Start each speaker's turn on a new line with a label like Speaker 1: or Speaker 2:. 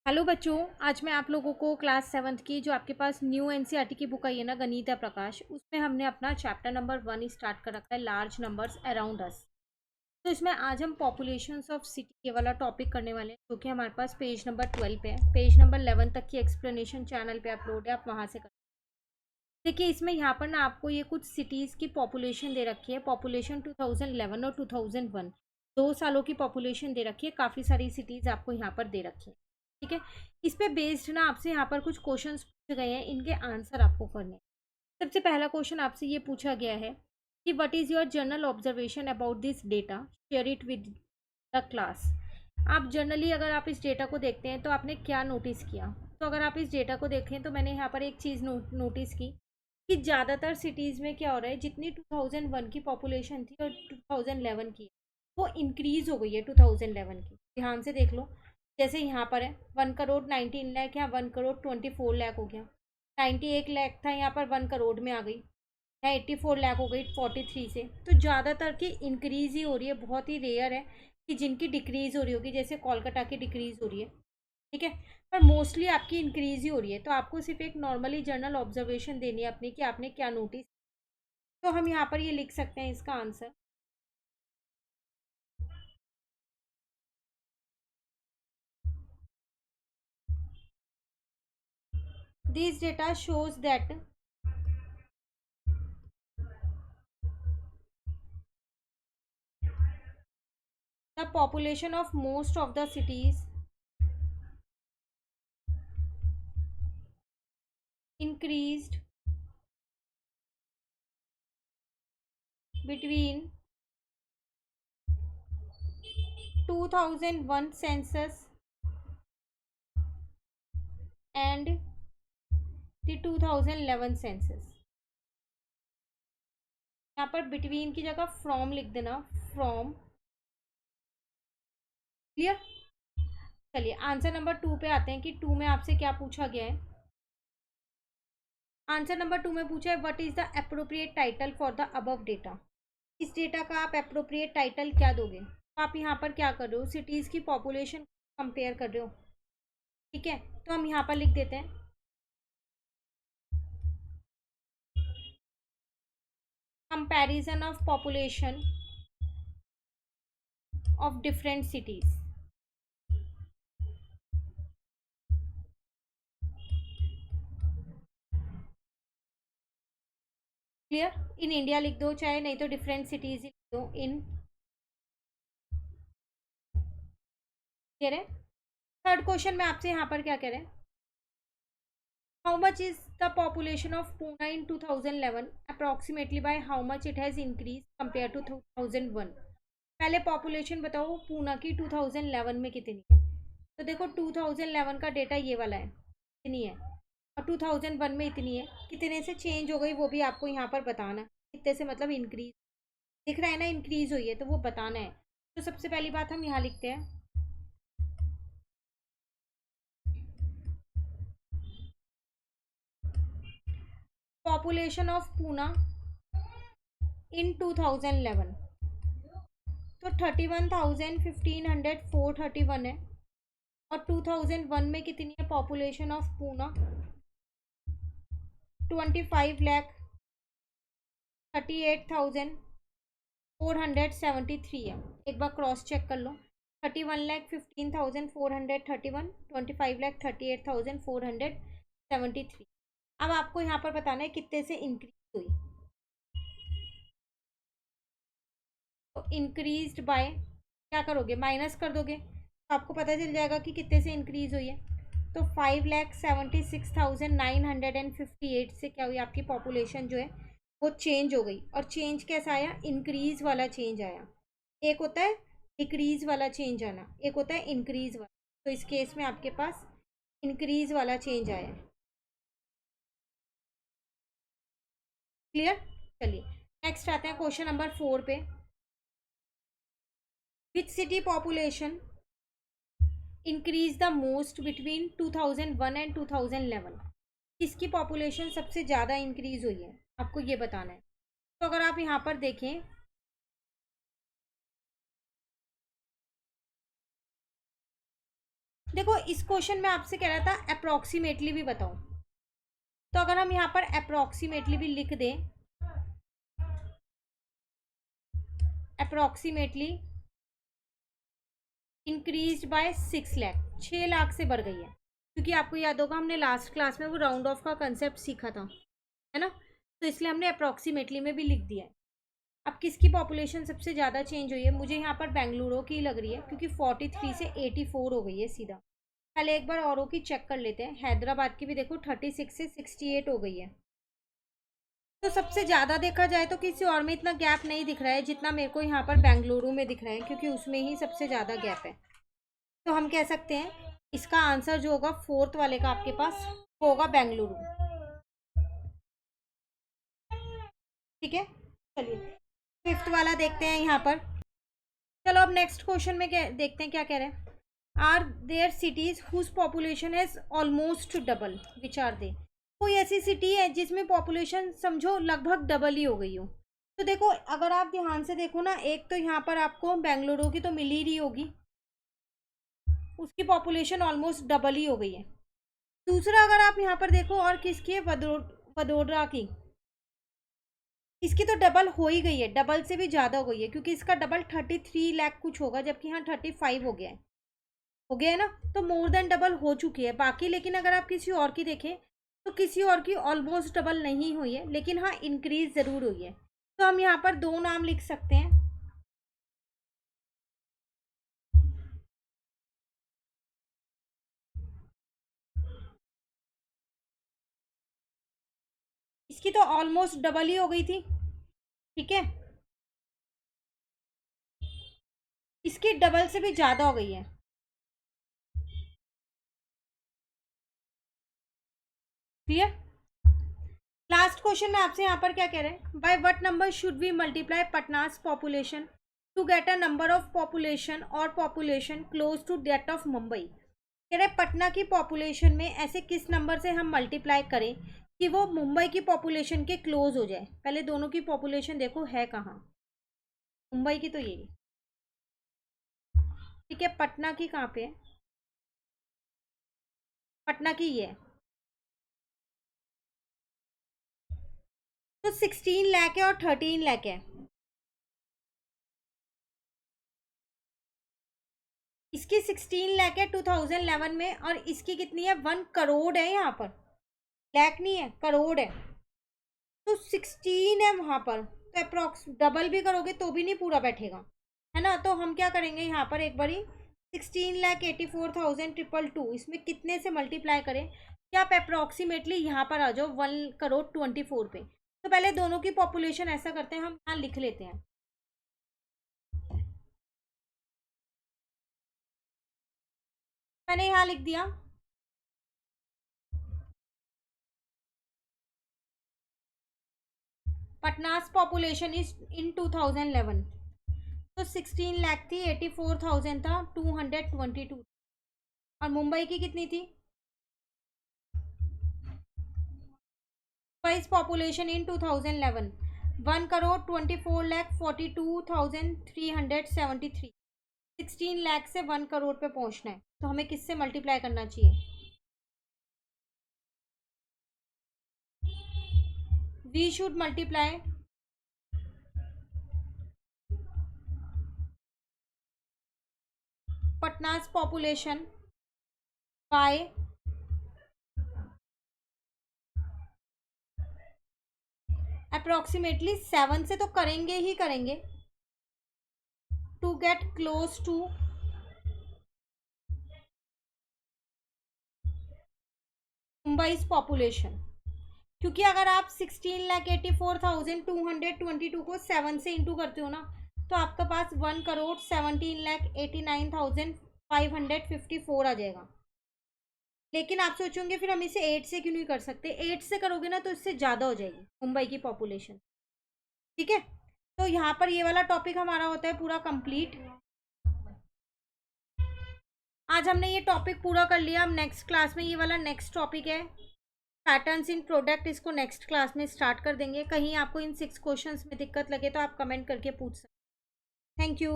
Speaker 1: Hello बच्चों। आज मैं आप लोगों को क्लास सेवन्थ की जो आपके पास न्यू एनसीईआरटी की बुक आई है ना, गणित है प्रकाश, उसमें हमने अपना चैप्टर नंबर 1 स्टार्ट कर रखा है, लार्ज नंबर्स अराउंड अस। तो इसमें आज हम पॉपुलेशंस ऑफ सिटी ये वाला टॉपिक करने वाले हैं, जो कि हमारे पास पेज नंबर 12 पे है। पेज नंबर 11 तक की एक्सप्लेनेशन चैनल पे अपलोड है, आप वहाँ से कर। देखिए, इसमें यहाँ पर ना आपको ये कुछ सिटीज़ की पॉपुलेशन दे रखी है। पॉपुलेशन 2011 और 2001 2 सालों की पॉपुलेशन दे रखी है। काफ़ी सारी सिटीज़ आपको यहाँ पर दे रखी है। ठीक है, इस पे बेस्ड ना आपसे यहाँ पर कुछ क्वेश्चंस पूछे गए हैं, इनके आंसर आपको करने हैं। सबसे पहला क्वेश्चन आपसे ये पूछा गया है कि what is your journal observation about this data, share it with the class. आप जनरली अगर आप इस डेटा को देखते हैं तो आपने क्या नोटिस किया। तो अगर आप इस डेटा को देखें तो मैंने यहाँ पर एक चीज़ नोटिस की कि ज़्यादातर सिटीज़ में क्या हो रहा है, जितनी 2001 की पॉपुलेशन थी और 2011 की, वो इंक्रीज़ हो गई है 2011 की। ध्यान से देख लो, जैसे यहाँ पर है 1 करोड़ 19 लाख, यहाँ 1 करोड़ 24 लाख हो गया। 98 लाख था, यहाँ पर 1 करोड़ में आ गई। यहाँ 84 लाख हो गई 43 से। तो ज़्यादातर की इंक्रीज़ ही हो रही है। बहुत ही रेयर है कि जिनकी डिक्रीज़ हो रही होगी, जैसे कोलकाता की डिक्रीज़ हो रही है। ठीक है, पर मोस्टली आपकी इंक्रीज ही हो रही है। तो आपको सिर्फ एक नॉर्मली जर्नल ऑब्जर्वेशन देनी है अपनी कि आपने क्या नोटिस। तो हम यहाँ पर ये लिख सकते हैं इसका answer. This data shows that the population of most of the cities increased between 2001 census and the 2011 census. यहाँ पर बिटवीन की जगह फ्रॉम लिख देना, फ्रॉम। क्लियर। चलिए आंसर नंबर 2 पे आते हैं कि 2 में आपसे क्या पूछा गया है। आंसर नंबर 2 में पूछा है what is the appropriate title for the above data. इस डेटा का आप अप्रोप्रिएट टाइटल क्या दोगे। तो आप यहाँ पर क्या कर रहे हो, सिटीज़ की पॉपुलेशन कंपेयर कर रहे हो। ठीक है, तो हम यहाँ पर लिख देते हैं comparison of population of different cities. Clear. In India लिख दो, चाहे नहीं तो डिफरेंट सिटीज़ ही लिख दो, इन। क्लियर है। थर्ड क्वेश्चन में आपसे यहाँ पर क्या कह रहे हैं, how much is the population of Poona in 2011, approximately by how much it has increase compare to 2001। पहले पॉपुलेशन बताओ पूना की 2011 में कितनी है। तो देखो 2011 का डेटा ये वाला है, इतनी है। और 2001 में इतनी है। कितने से चेंज हो गई वो भी आपको यहाँ पर बताना। कितने से मतलब इंक्रीज दिख रहा है ना, इंक्रीज हुई है तो वो बताना है। तो सबसे पहली बात हम यहाँ लिखते हैं पॉपुलेशन ऑफ पूना इन 2011। तो 31,1500 431 है। और 2001 में कितनी है पॉपुलेशन ऑफ पूना, 25,38,473 है। एक बार क्रॉस चेक कर लो, 31,15,431, 25,38,473। अब आपको यहाँ पर बताना है कितने से इंक्रीज हुई। तो इंक्रीज्ड बाय क्या करोगे, माइनस कर दोगे तो आपको पता चल जाएगा कि कितने से इंक्रीज हुई है। तो 5,76,958 से क्या हुई, आपकी पॉपुलेशन जो है वो चेंज हो गई। और चेंज कैसा आया, इंक्रीज वाला चेंज आया। एक होता है डिक्रीज वाला चेंज आना, एक होता है इंक्रीज वाला। तो इस केस में आपके पास इंक्रीज वाला चेंज आया है। क्लियर। चलिए नेक्स्ट आते हैं क्वेश्चन नंबर 4 पे। Which city population increase the most between 2001 and 2011। किसकी पॉपुलेशन सबसे ज़्यादा इंक्रीज हुई है, आपको ये बताना है। तो अगर आप यहाँ पर देखें, देखो इस क्वेश्चन में आपसे कह रहा था अप्रोक्सीमेटली भी बताओ, तो अगर हम यहाँ पर अप्रोक्सीमेटली भी लिख दें, approximately increase by 6 lakh, 6 lakh से बढ़ गई है, क्योंकि आपको याद होगा हमने लास्ट क्लास में वो राउंड ऑफ का कंसेप्ट सीखा था, है ना, तो इसलिए हमने अप्रोक्सीमेटली में भी लिख दिया है। अब किसकी पॉपुलेशन सबसे ज़्यादा चेंज हुई है, मुझे यहाँ पर बेंगलुरु की लग रही है, क्योंकि 43 से 84 हो गई है सीधा। पहले एक बार औरों की चेक कर लेते हैं, हैदराबाद की भी देखो 36 से 68 हो गई है। तो सबसे ज़्यादा देखा जाए तो किसी और में इतना गैप नहीं दिख रहा है जितना मेरे को यहाँ पर बेंगलुरु में दिख रहा है, क्योंकि उसमें ही सबसे ज़्यादा गैप है। तो हम कह सकते हैं इसका आंसर जो होगा फोर्थ वाले का आपके पास वो होगा बेंगलुरु। ठीक है, चलिए फिफ्थ वाला देखते हैं यहाँ पर। चलो अब नेक्स्ट क्वेश्चन में क्या देखते हैं, क्या कह रहे हैं। Are there cities whose population has almost double, which are they. कोई ऐसी सिटी है जिसमें पॉपुलेशन समझो लगभग डबल ही हो गई हो। तो देखो अगर आप ध्यान से देखो ना, एक तो यहाँ पर आपको बेंगलुरु की तो मिल ही रही होगी, उसकी पॉपुलेशन ऑलमोस्ट डबल ही हो गई है। दूसरा अगर आप यहाँ पर देखो और किसकी है, वडोदरा की, इसकी तो डबल हो ही गई है, डबल से भी ज़्यादा हो गई है, क्योंकि इसका डबल 33 लाख कुछ होगा, जबकि यहाँ 35 हो गया है ना, तो मोर देन डबल हो चुकी है। बाकी लेकिन अगर आप किसी और की देखें तो किसी और की ऑलमोस्ट डबल नहीं हुई है, लेकिन हाँ इंक्रीज ज़रूर हुई है। तो हम यहाँ पर दो नाम लिख सकते हैं, इसकी तो ऑलमोस्ट डबल ही हो गई थी, ठीक है, इसकी डबल से भी ज़्यादा हो गई है। क्लियर। लास्ट क्वेश्चन में आपसे यहाँ पर क्या कह रहे हैं, by what number should we multiply Patna's population to get a number of population और population close to that of Mumbai. कह रहे पटना की पॉपुलेशन में ऐसे किस नंबर से हम मल्टीप्लाई करें कि वो मुंबई की पॉपुलेशन के क्लोज हो जाए। पहले दोनों की पॉपुलेशन देखो है कहाँ, मुंबई की तो ये, ठीक है, पटना की कहाँ पे है, पटना की ये है। तो 16 लाख है और 13 लाख है, इसकी 16 लाख है 2011 में, और इसकी कितनी है, 1 करोड़ है, यहाँ पर लाख नहीं है करोड़ है, तो 16 है वहाँ पर, तो अप्रोक्स डबल भी करोगे तो भी नहीं पूरा बैठेगा, है ना। तो हम क्या करेंगे यहाँ पर एक बारी 16,84,222 इसमें कितने से मल्टीप्लाई करें कि आप अप्रोक्सीमेटली यहाँ पर आ जाओ 1,24 पे। तो पहले दोनों की पॉपुलेशन ऐसा करते हैं, हम यहाँ लिख लेते हैं, मैंने यहाँ लिख दिया पटनास पॉपुलेशन इज इन 2011, तो 16 लाख थी, 84,000 था, 222, और मुंबई की कितनी थी, मुंबई पॉपुलेशन इन 2011 1,24,42,373, 16 लाख से 1 करोड़ पे पहुंचना है, तो हमें किससे मल्टीप्लाई करना चाहिए, we should multiply Patna's population by approximately 7 से तो करेंगे ही करेंगे, to get close to Mumbai population, क्योंकि अगर आप 16,84,222 को 7 से इंटू करते हो ना, तो आपके पास 1,17,89,554 आ जाएगा। लेकिन आप सोचोगे फिर हम इसे 8 से क्यों नहीं कर सकते, 8 से करोगे ना तो इससे ज़्यादा हो जाएगी मुंबई की पॉपुलेशन, ठीक है। तो यहाँ पर ये वाला टॉपिक हमारा होता है पूरा कंप्लीट। आज हमने ये टॉपिक पूरा कर लिया, हम नेक्स्ट क्लास में ये वाला नेक्स्ट टॉपिक है पैटर्न्स इन प्रोडक्ट, इसको नेक्स्ट क्लास में स्टार्ट कर देंगे। कहीं आपको इन 6 क्वेश्चंस में दिक्कत लगे तो आप कमेंट करके पूछ सकते हैं। Thank you.